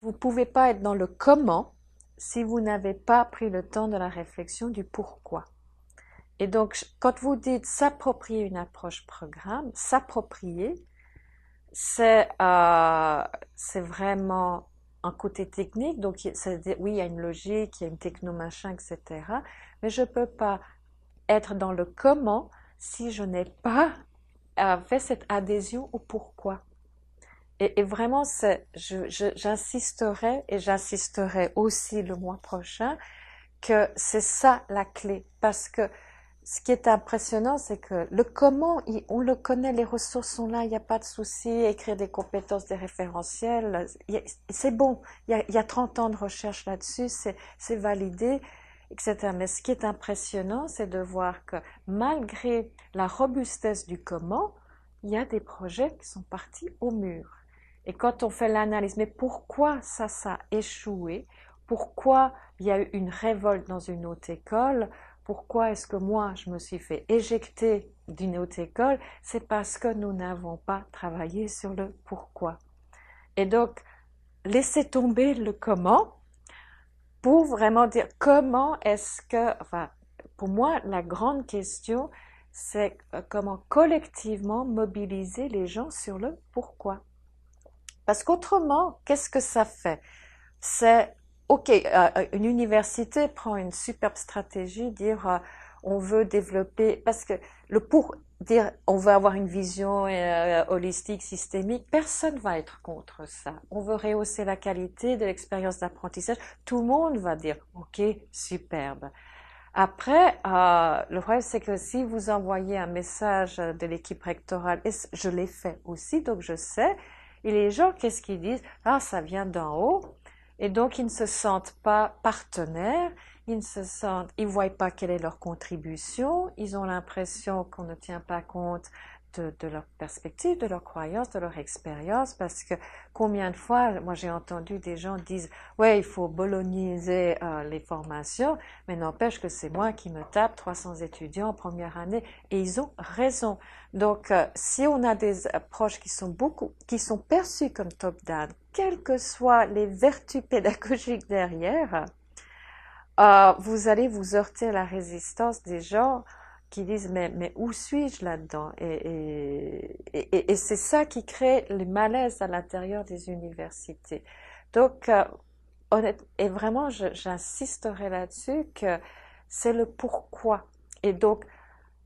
Vous ne pouvez pas être dans le comment si vous n'avez pas pris le temps de la réflexion du pourquoi. Et donc, quand vous dites s'approprier une approche programme, s'approprier, c'est vraiment un côté technique. Donc, oui, il y a une logique, il y a une techno-machin, etc. Mais je ne peux pas être dans le comment si je n'ai pas fait cette adhésion au pourquoi. Et vraiment, j'insisterai et j'insisterai aussi le mois prochain que c'est ça la clé. Parce que ce qui est impressionnant, c'est que le comment, on le connaît, les ressources sont là, il n'y a pas de souci, écrire des compétences, des référentiels, c'est bon. Il y a 30 ans de recherche là-dessus, c'est validé, etc. Mais ce qui est impressionnant, c'est de voir que malgré la robustesse du comment, il y a des projets qui sont partis au mur. Et quand on fait l'analyse, mais pourquoi ça a échoué? Pourquoi il y a eu une révolte dans une autre école? Pourquoi est-ce que moi, je me suis fait éjecter d'une autre école? C'est parce que nous n'avons pas travaillé sur le pourquoi. Et donc, laissez tomber le comment pour vraiment dire comment est-ce que, enfin, pour moi, la grande question, c'est comment collectivement mobiliser les gens sur le pourquoi. Parce qu'autrement, qu'est-ce que ça fait? C'est, ok, une université prend une superbe stratégie, dire on veut développer, parce que le pour dire on veut avoir une vision holistique, systémique, personne va être contre ça. On veut rehausser la qualité de l'expérience d'apprentissage, tout le monde va dire ok, superbe. Après, le problème c'est que si vous envoyez un message de l'équipe rectorale, et je l'ai fait aussi, donc je sais, et les gens, qu'est-ce qu'ils disent? Ah, ça vient d'en haut. Et donc, ils ne se sentent pas partenaires, ils voient pas quelle est leur contribution, ils ont l'impression qu'on ne tient pas compte de leur perspective, de leur croyance, de leur expérience, parce que combien de fois, moi j'ai entendu des gens dire, ouais, il faut bologniser les formations, mais n'empêche que c'est moi qui me tape 300 étudiants en première année, et ils ont raison. Donc, si on a des approches qui sont perçues comme top-down, quelles que soient les vertus pédagogiques derrière, vous allez vous heurter à la résistance des gens qui disent mais où suis-je là-dedans? Et c'est ça qui crée le malaise à l'intérieur des universités. Donc, et vraiment, j'insisterai là-dessus que c'est le pourquoi. Et donc,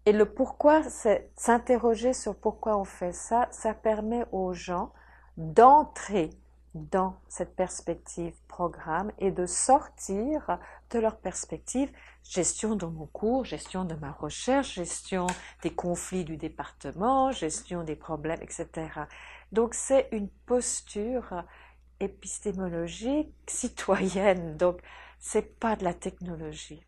et le pourquoi, c'est s'interroger sur pourquoi on fait ça. Ça permet aux gens d'entrer dans cette perspective programme et de sortir de leur perspective gestion de mon cours, gestion de ma recherche, gestion des conflits du département, gestion des problèmes, etc. Donc c'est une posture épistémologique citoyenne. Donc c'est pas de la technologie.